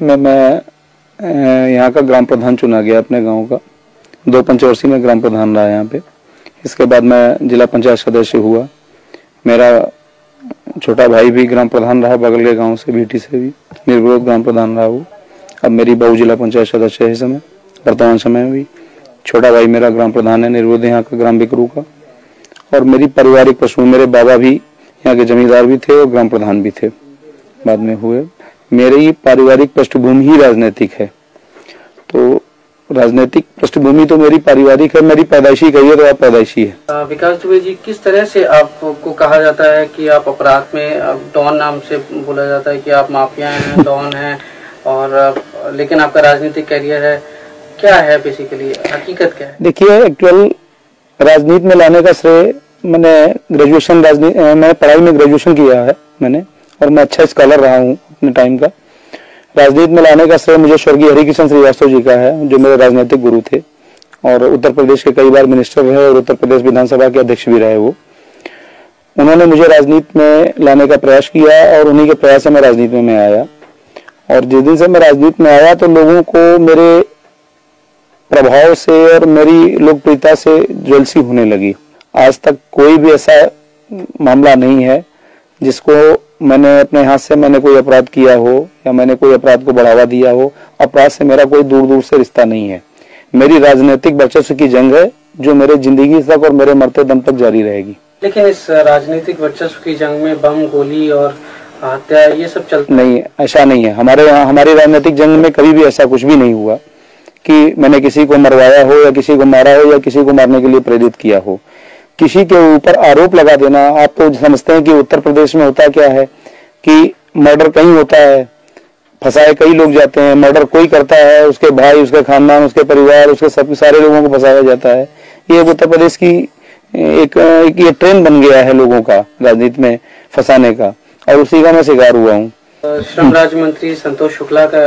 मैं यहाँ का ग्राम प्रधान चुना गया अपने गांव का। 2 पंचवर्षीय में ग्राम प्रधान रहा यहाँ पे। इसके बाद मैं जिला पंचायत सदस्य हुआ। मेरा छोटा भाई भी ग्राम प्रधान रहा, बगल के गांव से बीटी से भी निर्विरोध ग्राम प्रधान रहा वो। अब मेरी बहू जिला पंचायत सदस्य है इस समय, वर्तमान समय में भी। छोटा भाई मेरा ग्राम प्रधान है निर्विरोध यहाँ का ग्राम बिकरू का। और मेरी पारिवारिक पशु, मेरे बाबा भी यहाँ के जमींदार भी थे और ग्राम प्रधान भी थे, बाद में हुए। मेरी पारिवारिक पृष्ठभूमि ही राजनीतिक है। तो राजनीतिक पृष्ठभूमि तो मेरी पारिवारिक है, मेरी पैदाइशी कहिए तो आप पैदाइशी है। विकास दुबे जी, किस तरह से आपको कहा जाता है कि आप अपराध में डॉन नाम से बोला जाता है कि आप माफिया हैं, डॉन हैं, और लेकिन आपका राजनीतिक करियर है, क्या है बेसिकली, हकीकत क्या है? देखिए, एक्चुअल राजनीति में लाने का श्रेय मैंने पढ़ाई में ग्रेजुएशन किया है मैंने, और मैं अच्छा स्कॉलर रहा हूँ अपने टाइम का। राजनीति में लाने का श्रेय मुझे स्वर्गीय हरिकिशन श्रीवास्तव जी का है, जो मेरे राजनीतिक गुरु थे और उत्तर प्रदेश के कई बार मिनिस्टर रहे और उत्तर प्रदेश विधानसभा के अध्यक्ष भी रहे वो। उन्होंने मुझे राजनीति में लाने का प्रयास किया और उन्हीं के प्रयास से मैं राजनीति में आया। और जिस दिन से मैं राजनीति में आया तो लोगों को मेरे प्रभाव से और मेरी लोकप्रियता से जेलसी होने लगी। आज तक कोई भी ऐसा मामला नहीं है जिसको मैंने अपने हाथ से मैंने कोई अपराध किया हो या मैंने कोई अपराध को बढ़ावा दिया हो। अपराध से मेरा कोई दूर दूर से रिश्ता नहीं है। मेरी राजनीतिक वर्चस्व की जंग है जो मेरे जिंदगी तक और मेरे मरते दम तक जारी रहेगी। लेकिन इस राजनीतिक वर्चस्व की जंग में बम, गोली और हत्या ये सब चलता नहीं, ऐसा नहीं है। हमारी राजनीतिक जंग में कभी भी ऐसा कुछ भी नहीं हुआ कि मैंने किसी को मरवाया हो या किसी को मारा हो या किसी को मारने के लिए प्रेरित किया हो। किसी के ऊपर आरोप लगा देना, आप तो समझते हैं कि उत्तर प्रदेश में होता क्या है कि मर्डर कहीं होता है, फंसाए कई लोग जाते हैं। मर्डर कोई करता है, उसके भाई, उसके खानदान, उसके परिवार, उसके सब सारे लोगों को फंसाया जाता है। ये उत्तर प्रदेश की एक ये ट्रेंड बन गया है लोगों का राजनीति में फंसाने का, और उसी का मैं शिकार हुआ हूँ। श्रम राज्य मंत्री संतोष शुक्ला का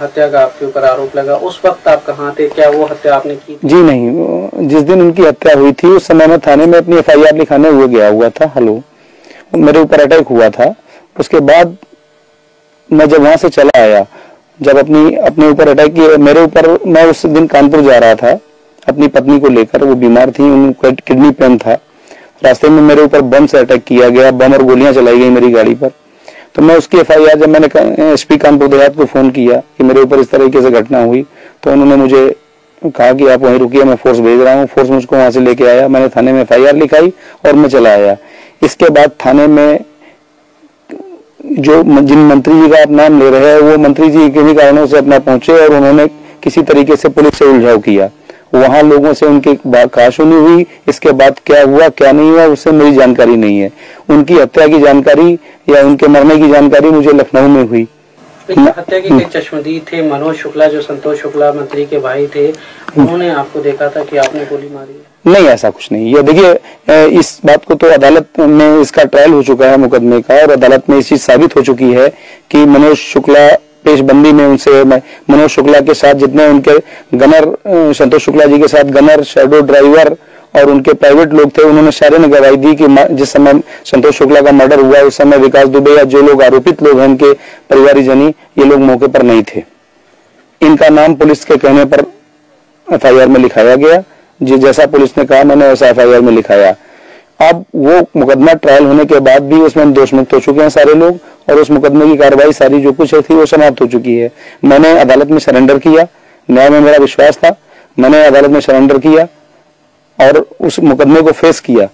हत्या का आपके ऊपर आरोप लगा, उस वक्त आप कहाँ थे? क्या वो हत्या आपने की? जी नहीं, जिस दिन उनकी हत्या हुई थी उस समय मैं थाने में अपनी FIR लिखाने हुए गया हुआ था। मेरे ऊपर अटैक हुआ था। उसके बाद मैं जब वहां से चला आया, जब अपने ऊपर अटैक किया मेरे ऊपर, मैं उस दिन कानपुर जा रहा था अपनी पत्नी को लेकर। वो बीमार थी, उनको किडनी पेन था। रास्ते में मेरे ऊपर बम से अटैक किया गया, बम और गोलियां चलाई गई मेरी गाड़ी पर। तो मैं उसकी FIR, जब मैंने SP कानपुर देहात को फोन किया कि मेरे ऊपर इस तरीके से घटना हुई, तो उन्होंने मुझे कहा कि आप वहीं रुकिए, मैं फोर्स भेज रहा हूँ। फोर्स मुझको वहां से लेके आया, मैंने थाने में FIR लिखाई और मैं चला आया। इसके बाद थाने में जिन मंत्री जी का आप नाम ले रहे हैं, वो मंत्री जी किन्हीं कारणों से अपना पहुंचे और उन्होंने किसी तरीके से पुलिस से उलझाव किया। वहां लोगों से उनकी कहासुनी हुई। इसके बाद क्या हुआ क्या नहीं हुआ उससे मेरी जानकारी नहीं है। उनकी हत्या की जानकारी या उनके मरने की जानकारी मुझे लखनऊ में हुई। हत्या के कई चश्मदीद थे। मनोज शुक्ला, जो संतोष शुक्ला मंत्री के भाई थे, उन्होंने आपको देखा था कि आपने गोली मारी है? नहीं, ऐसा कुछ नहीं। ये देखिए, इस बात को तो अदालत में इसका ट्रायल हो चुका है मुकदमे का, और अदालत में इस चीज साबित हो चुकी है कि मनोज शुक्ला पेशबंदी में उनसे, मनोज शुक्ला के साथ जितने उनके गनर, संतोष शुक्ला जी के साथ गनर, शैडो ड्राइवर और उनके प्राइवेट लोग थे, उन्होंने सारे ने गवाही दी कि जिस समय संतोष शुक्ला का मर्डर हुआ उस समय विकास दुबे या जो लोग आरोपित लोग हैं उनके परिवारजनी, ये लोग मौके पर नहीं थे। इनका नाम पुलिस के कहने पर FIR में लिखाया गया। जैसा पुलिस ने कहा मैंने वैसा FIR में लिखाया। अब वो मुकदमा ट्रायल होने के बाद भी उसमें दोष मुक्त हो चुके हैं सारे लोग, और उस मुकदमे की कार्रवाई सारी जो कुछ थी वो समाप्त हो चुकी है। मैंने अदालत में सरेंडर किया, न्याय में मेरा विश्वास था, मैंने अदालत में सरेंडर किया और उस मुकदमे को फेस किया।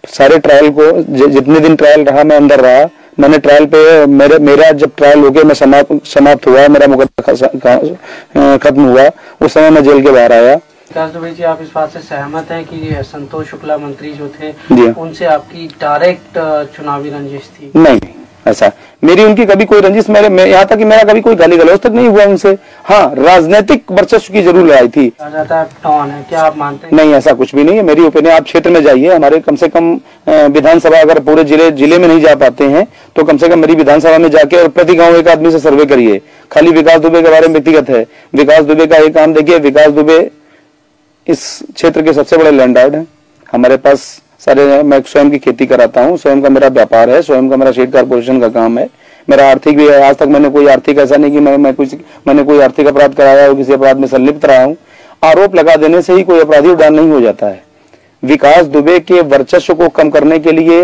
सारे ट्रायल को, जितने दिन ट्रायल रहा मैं अंदर रहा। मैंने ट्रायल पे मेरा जब ट्रायल हो गया, मैं समाप्त हुआ, मेरा मुकदमा खत्म हुआ, उस समय मैं जेल के बाहर आया। विकास दुबे जी, आप इस बात से सहमत हैं कि संतोष शुक्ला मंत्री जो थे उनसे आपकी डायरेक्ट चुनावी रंजिश थी? नहीं, ऐसा मेरी उनकी कभी कोई रंजिश, यहाँ तक कि मेरा कभी कोई गाली गलौज तक नहीं हुआ उनसे। हाँ, राजनीतिक वर्चस्व की जरूर लड़ाई थी। टॉन है, क्या आप मानते हैं? नहीं, ऐसा कुछ भी नहीं है। मेरी ओपिनियन, आप क्षेत्र में जाइए, हमारे कम से कम विधानसभा, अगर पूरे जिले में नहीं जा पाते हैं तो कम से कम मेरी विधानसभा में जाके और प्रति गाँव एक आदमी से सर्वे करिए। खाली विकास दुबे के बारे में व्यक्तिगत है, विकास दुबे का एक काम देखिए। विकास दुबे इस क्षेत्र के सबसे बड़े लैंडलॉर्ड हैं। हमारे पास सारे, मैं स्वयं की खेती कराता हूँ, स्वयं का मेरा व्यापार है, स्वयं का मेरा शेड कारपोरेशन का काम है। मेरा आर्थिक भी है। आज तक मैंने कोई आर्थिक ऐसा नहीं कि मैंने कोई आर्थिक अपराध कराया हो, किसी अपराध में संलिप्त रहा हूं। आरोप लगा देने से ही कोई अपराधी उड़ान नहीं हो जाता है। विकास दुबे के वर्चस्व को कम करने के लिए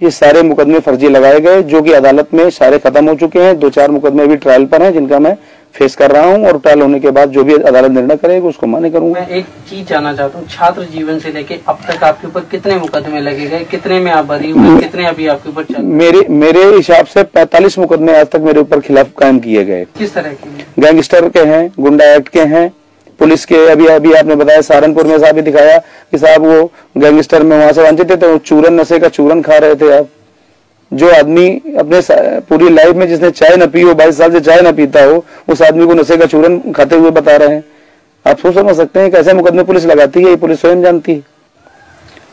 ये सारे मुकदमे फर्जी लगाए गए, जो कि अदालत में सारे खत्म हो चुके हैं। 2-4 मुकदमे भी ट्रायल पर हैं, जिनका मैं फेस कर रहा हूं, और ट्रायल होने के बाद जो भी अदालत निर्णय करेगी उसको मान्य करूंगा। मैं एक चीज जानना चाहता हूँ, छात्र जीवन से लेके अब तक आपके ऊपर कितने मुकदमे लगे गए, कितने में आप बरी हुए, कितने अभी आपके ऊपर चल रहे हैं? मेरे हिसाब से 45 मुकदमे आज तक मेरे ऊपर खिलाफ कायम किए गए। किस तरह के? गैंगस्टर के हैं, गुंडा एक्ट के हैं, पुलिस के। अभी आपने बताया सहारनपुर में साहब भी दिखाया कि साहब वो गैंगस्टर में वहां से वांछित थे, तो चूरन, नशे का चूरन खा रहे थे। आप जो आदमी अपने पूरी लाइफ में जिसने चाय न पी हो, 22 साल से चाय न पीता हो, उस आदमी को नशे का चूरन खाते हुए बता रहे हैं। आप सोच समझ सकते हैं कैसे मुकदमे पुलिस लगाती है, ये पुलिस स्वयं जानती है।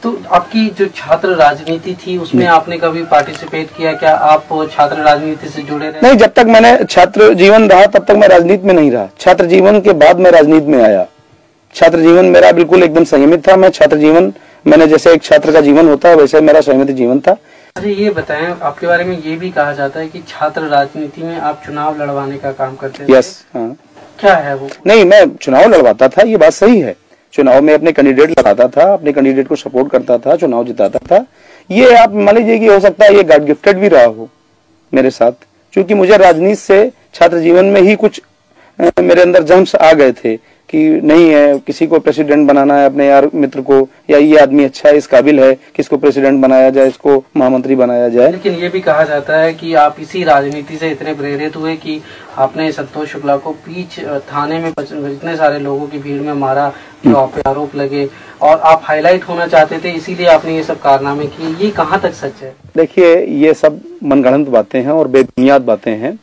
तो आपकी जो छात्र राजनीति थी उसमें आपने कभी पार्टिसिपेट किया? क्या आप छात्र राजनीति से जुड़े रहे? नहीं, जब तक मैंने छात्र जीवन रहा तब तक मैं राजनीति में नहीं रहा। छात्र जीवन के बाद मैं राजनीति में आया। छात्र जीवन मेरा बिल्कुल एकदम संयमित था। मैं छात्र जीवन, मैंने जैसे एक छात्र का जीवन होता है वैसे मेरा संयमित जीवन था। अच्छा, ये बताएं, आपके बारे में ये भी कहा जाता है कि छात्र राजनीति में आप चुनाव लड़वाने का काम करते थे। यस, हाँ। क्या है वो? नहीं, मैं चुनाव लड़वाता था, ये बात सही है। चुनाव में अपने कैंडिडेट लगाता था, अपने कैंडिडेट को सपोर्ट करता था, चुनाव जिताता था। ये आप मान लीजिए कि हो सकता है ये गॉड गिफ्टेड भी रहा हो मेरे साथ, क्योंकि मुझे राजनीति से छात्र जीवन में ही कुछ मेरे अंदर जम्स आ गए थे कि नहीं है, किसी को प्रेसिडेंट बनाना है अपने यार मित्र को, या ये आदमी अच्छा है, इस काबिल है, किसको प्रेसिडेंट बनाया जाए, इसको महामंत्री बनाया जाए। लेकिन ये भी कहा जाता है कि आप इसी राजनीति से इतने प्रेरित हुए कि आपने संतोष शुक्ला को बीच थाने में इतने सारे लोगों की भीड़ में मारा, जो आप पे आरोप लगे, और आप हाईलाइट होना चाहते थे, इसीलिए आपने ये सब कारनामे किए। ये कहाँ तक सच है? देखिए, ये सब मनगढ़ंत बातें हैं और बेबुनियाद बातें हैं।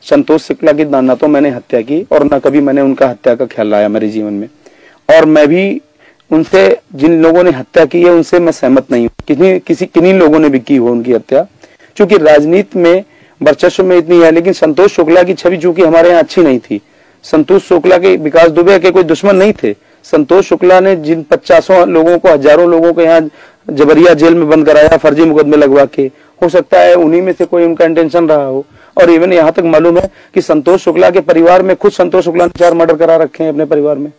संतोष शुक्ला की ना तो मैंने हत्या की और न कभी मैंने उनका हत्या का ख्याल लाया मेरे जीवन में, और मैं भी उनसे, जिन लोगों ने हत्या की है उनसे मैं सहमत नहीं हूँ। किन्हीं लोगों ने भी की हो उनकी हत्या, क्योंकि राजनीति में वर्चस्व में इतनी है। लेकिन संतोष शुक्ला की छवि चूंकि हमारे यहाँ अच्छी नहीं थी। संतोष शुक्ला के, विकास दुबे के कोई दुश्मन नहीं थे। संतोष शुक्ला ने जिन 50 लोगों को, हजारों लोगों को यहाँ जबरिया जेल में बंद कराया, फर्जी मुकदमे लगवा के, हो सकता है उन्हीं में से कोई उनका इंटेंशन रहा हो। और इवन यहाँ तक मालूम है कि संतोष शुक्ला के परिवार में, खुद संतोष शुक्ला ने 4 मर्डर करा रखे हैं अपने परिवार में।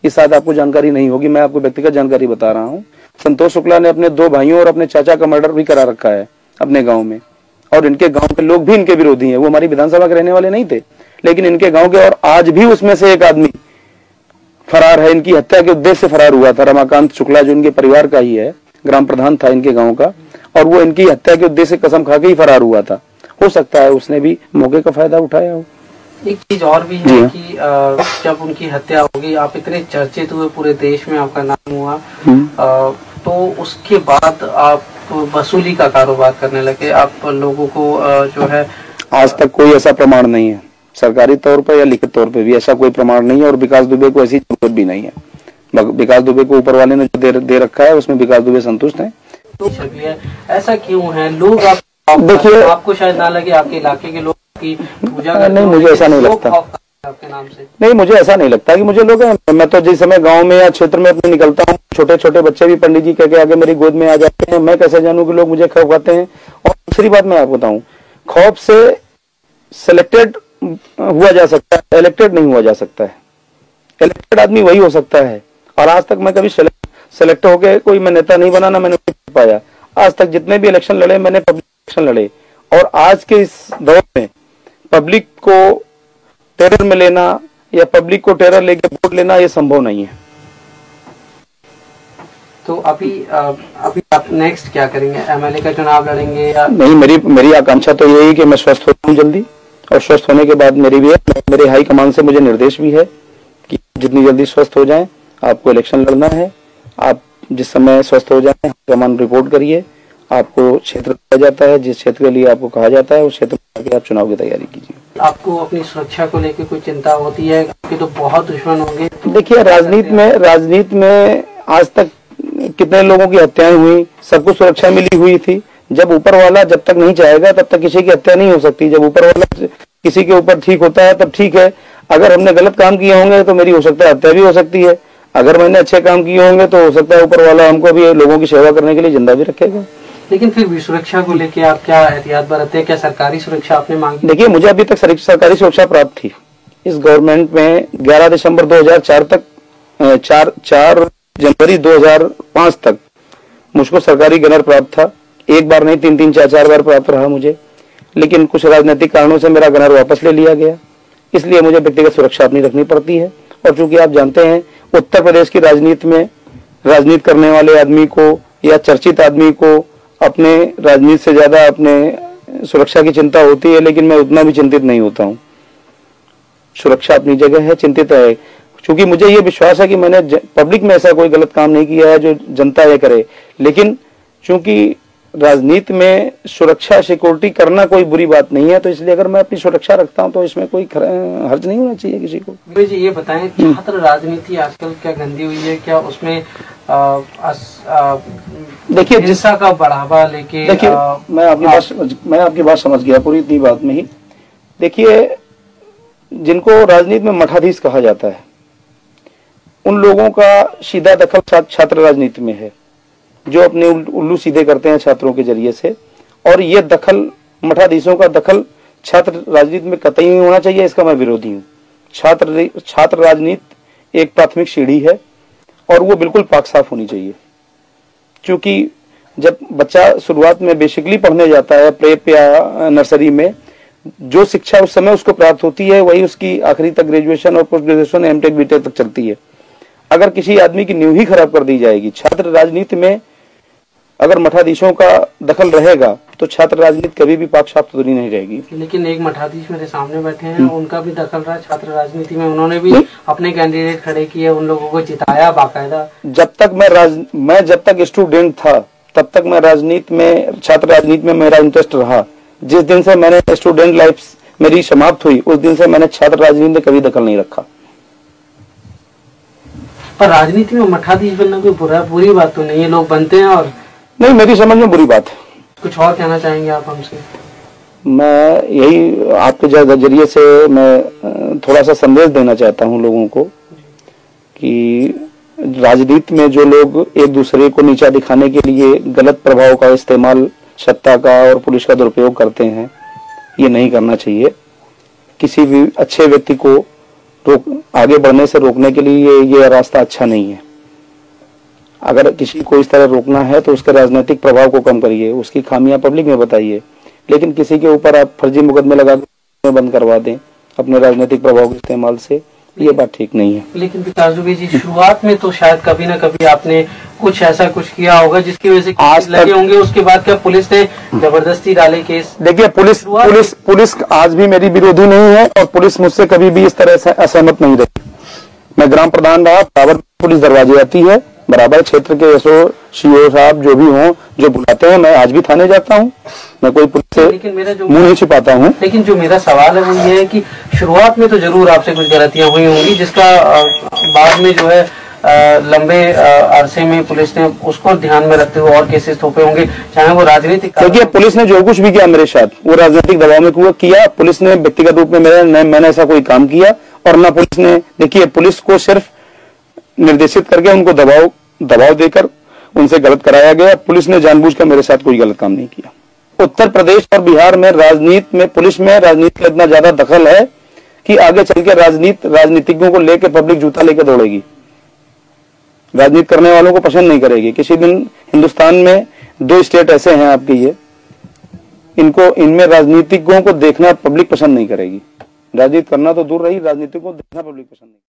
ये शायद आपको जानकारी नहीं होगी, मैं आपको व्यक्तिगत जानकारी बता रहा हूँ। संतोष शुक्ला ने अपने 2 भाइयों और अपने चाचा का मर्डर भी करा रखा है अपने गाँव में, और इनके गाँव के लोग भी इनके विरोधी हैं। वो हमारी विधानसभा के रहने वाले नहीं थे, लेकिन इनके गाँव के, और आज भी उसमें से एक आदमी फरार है। इनकी हत्या के उद्देश्य से फरार हुआ था रमाकांत शुक्ला, जो इनके परिवार का ही है, ग्राम प्रधान था इनके गाँव का, और वो इनकी हत्या के उद्देश्य से कसम खा के ही फरार हुआ था। हो सकता है उसने भी मौके का फायदा उठाया हो। एक चीज और भी है कि जब उनकी हत्या होगी, आप इतने चर्चित हुए, पूरे देश में आपका नाम हुआ, तो उसके बाद आप वसूली का कारोबार करने लगे। आप लोगों को जो है, आज तक कोई ऐसा प्रमाण नहीं है सरकारी तौर पर या लिखित तौर पर भी, ऐसा कोई प्रमाण नहीं है, और विकास दुबे को ऐसी जरूरत भी नहीं है। विकास दुबे को ऊपर वाले ने जो दे रखा है उसमें विकास दुबे संतुष्ट है। तो ऐसा क्यों है? लोग देखिए, आपको शायद ना लगे, आपके इलाके के लोग की पूजा करते, नहीं, मुझे ऐसा नहीं लगता आपके नाम से। नहीं, मुझे ऐसा नहीं लगता कि मुझे लोग, मैं तो जिस समय गांव में या क्षेत्र में अपने निकलता हूँ, छोटे छोटे बच्चे भी पंडित जी कह के आगे मेरी गोद में आ जाते हैं। मैं कैसे जानूं कि लोग मुझे खौफ खाते हैं? और दूसरी बात मैं आपको बताऊं, खौफ से सिलेक्टेड हुआ जा सकता है, इलेक्टेड नहीं हुआ जा सकता है। इलेक्टेड आदमी वही हो सकता है, और आज तक मैं कभी सेलेक्ट होके कोई मैं नेता नहीं बना, ना मैंने पाया। आज तक जितने भी इलेक्शन लड़े, मैंने पब्लिक इलेक्शन लड़े, और आज के इस दौर में पब्लिक को टेरर में लेना या पब्लिक को टेरर लेके वोट लेना, ये संभव नहीं है। तो अभी आप नेक्स्ट क्या करेंगे? एमएलए का चुनाव लड़ेंगे या नहीं? मेरी आकांक्षा तो यही कि मैं स्वस्थ हो जाऊं जल्दी, और स्वस्थ होने के बाद मेरे हाई कमान से मुझे निर्देश भी है कि जितनी जल्दी स्वस्थ हो जाएं आपको इलेक्शन लड़ना है। आप जिस समय स्वस्थ हो जाएं कमान रिपोर्ट करिए, आपको क्षेत्र दिया जाता है, जिस क्षेत्र के लिए आपको कहा जाता है उस क्षेत्र में आप चुनाव की तैयारी कीजिए। आपको अपनी सुरक्षा को लेकर कोई चिंता होती है? आपके तो बहुत दुश्मन होंगे। देखिए, राजनीति में आज तक कितने लोगों की हत्याएं हुई, सबको सुरक्षा मिली हुई थी। जब ऊपर वाला जब तक नहीं चाहेगा तब तक किसी की हत्या नहीं हो सकती। जब ऊपर वाला किसी के ऊपर ठीक होता है तब ठीक है। अगर हमने गलत काम किए होंगे तो मेरी हो सकता है हत्या भी हो सकती है। अगर मैंने अच्छे काम किए होंगे तो हो सकता है ऊपर वाला हमको भी लोगों की सेवा करने के लिए जिंदा भी रखेगा। लेकिन फिर भी सुरक्षा को लेके आप क्या एहतियात बरतते हैं? क्या सरकारी सुरक्षा आपने मांगी? देखिए, मुझे अभी तक सरकारी सुरक्षा प्राप्त थी इस गवर्नमेंट में 11 दिसंबर 2004 तक 4 जनवरी 2005 तक मुझको सरकारी गनर प्राप्त था। एक बार नहीं, 3-3, 4-4 बार प्राप्त रहा मुझे। लेकिन कुछ राजनीतिक कारणों से मेरा गनर वापस ले लिया गया, इसलिए मुझे व्यक्तिगत सुरक्षा अपनी रखनी पड़ती है। और चूंकि आप जानते हैं, उत्तर प्रदेश की राजनीति में राजनीति करने वाले आदमी को या चर्चित आदमी को अपने राजनीति से ज्यादा अपने सुरक्षा की चिंता होती है, लेकिन मैं उतना भी चिंतित नहीं होता हूँ। सुरक्षा अपनी जगह है, चिंतित है, क्योंकि मुझे ये विश्वास है कि मैंने पब्लिक में ऐसा कोई गलत काम नहीं किया है जो जनता ये करे। लेकिन चूंकि राजनीति में सुरक्षा सिक्योरिटी करना कोई बुरी बात नहीं है, तो इसलिए अगर मैं अपनी सुरक्षा रखता हूं तो इसमें कोई हर्ज नहीं होना चाहिए किसी को। जी, ये बताएं, छात्र राजनीति आजकल क्या गंदी हुई है? क्या उसमें देखिए, हिंसा का बढ़ावा लेके? देखिए, मैं आपकी बात समझ गया पूरी इतनी बात में ही। देखिए, जिनको राजनीति में मठाधीश कहा जाता है, उन लोगों का सीधा दखल छात्र राजनीति में है, जो अपने उल्लू सीधे करते हैं छात्रों के जरिए से। और ये दखल, मठाधीशों का दखल छात्र राजनीति में कतई नहीं होना चाहिए, इसका मैं विरोधी हूँ। छात्र राजनीति एक प्राथमिक सीढ़ी है और वो बिल्कुल पाक साफ होनी चाहिए। क्योंकि जब बच्चा शुरुआत में बेसिकली पढ़ने जाता है, प्रेप या नर्सरी में, जो शिक्षा उस समय उसको प्राप्त होती है वही उसकी आखिरी तक ग्रेजुएशन और पोस्ट ग्रेजुएशन, एमटेक, बीटेक तक चलती है। अगर किसी आदमी की नींव ही खराब कर दी जाएगी छात्र राजनीति में, अगर मठाधीशों का दखल रहेगा तो छात्र राजनीति कभी भी पाक साफ सुथरी नहीं रहेगी। लेकिन एक मठाधीश मेरे सामने बैठे हैं, उनका भी दखल रहा छात्र राजनीति में, उन्होंने भी अपने कैंडिडेट खड़े किए, उन लोगों को जिताया बाकायदा। जब तक मैं जब तक स्टूडेंट था तब तक मैं राजनीति में, छात्र राजनीति में मेरा इंटरेस्ट रहा। जिस दिन से मैंने स्टूडेंट लाइफ मेरी समाप्त हुई, उस दिन से मैंने छात्र राजनीति में कभी दखल नहीं रखा। पर राजनीति में मठाधीश बनना कोई बुरी बात तो नहीं है, लोग बनते हैं। और नहीं, मेरी समझ में बुरी बात है। कुछ और कहना चाहेंगे आप हमसे? मैं यही आपके जरिए से मैं थोड़ा सा संदेश देना चाहता हूं लोगों को कि राजनीति में जो लोग एक दूसरे को नीचा दिखाने के लिए गलत प्रभाव का इस्तेमाल, सत्ता का और पुलिस का दुरुपयोग करते हैं, ये नहीं करना चाहिए। किसी भी अच्छे व्यक्ति को आगे बढ़ने से रोकने के लिए ये रास्ता अच्छा नहीं है। अगर किसी को इस तरह रोकना है तो उसके राजनीतिक प्रभाव को कम करिए, उसकी खामियां पब्लिक में बताइए। लेकिन किसी के ऊपर आप फर्जी मुकदमे लगा के बंद करवा दें अपने राजनीतिक प्रभाव के इस्तेमाल से, ये बात ठीक नहीं है। लेकिन विकास दुबे जी, शुरुआत में तो शायद कभी ना कभी आपने कुछ ऐसा कुछ किया होगा जिसकी वजह से आज लगे होंगे। उसके बाद क्या पुलिस ने जबरदस्ती डाले केस? देखिए, पुलिस आज भी मेरी विरोधी नहीं है और पुलिस मुझसे कभी भी इस तरह से असहमत नहीं रही। मैं ग्राम प्रधान रहा, बराबर पुलिस दरवाजे आती है, बराबर क्षेत्र के एसओ, सीओ साहब जो भी हों, जो बुलाते हैं, मैं आज भी थाने जाता हूं। मैं कोई पुलिस से मुंह नहीं छिपाता हूं। लेकिन जो मेरा सवाल है वो ये है कि शुरुआत में तो जरूर आपसे कुछ गलतियां हुई होंगी, जिसका बाद में जो है लंबे अरसे में पुलिस ने उसको ध्यान में रखते हुए और केसेस थोपे होंगे, चाहे वो राजनीतिक। देखिए, पुलिस ने जो कुछ भी किया मेरे साथ, वो राजनीतिक दबाव में किया। पुलिस ने व्यक्तिगत रूप में मैंने ऐसा कोई काम किया और न पुलिस ने। देखिए, पुलिस को सिर्फ निर्देशित करके उनको दबाव देकर उनसे गलत कराया गया। पुलिस ने जानबूझकर मेरे साथ कोई गलत काम नहीं किया। उत्तर प्रदेश और बिहार में राजनीति में, पुलिस में राजनीति का इतना ज्यादा दखल है कि आगे चल के राजनीतिज्ञों को लेकर पब्लिक जूता लेकर दौड़ेगी, राजनीति करने वालों को पसंद नहीं करेगी। किसी दिन हिंदुस्तान में 2 स्टेट ऐसे हैं आपके, ये इनमें राजनीतिज्ञों को देखना पब्लिक पसंद नहीं करेगी। राजनीति करना तो दूर रही, राजनीतिज्ञों को देखना पब्लिक पसंद नहीं।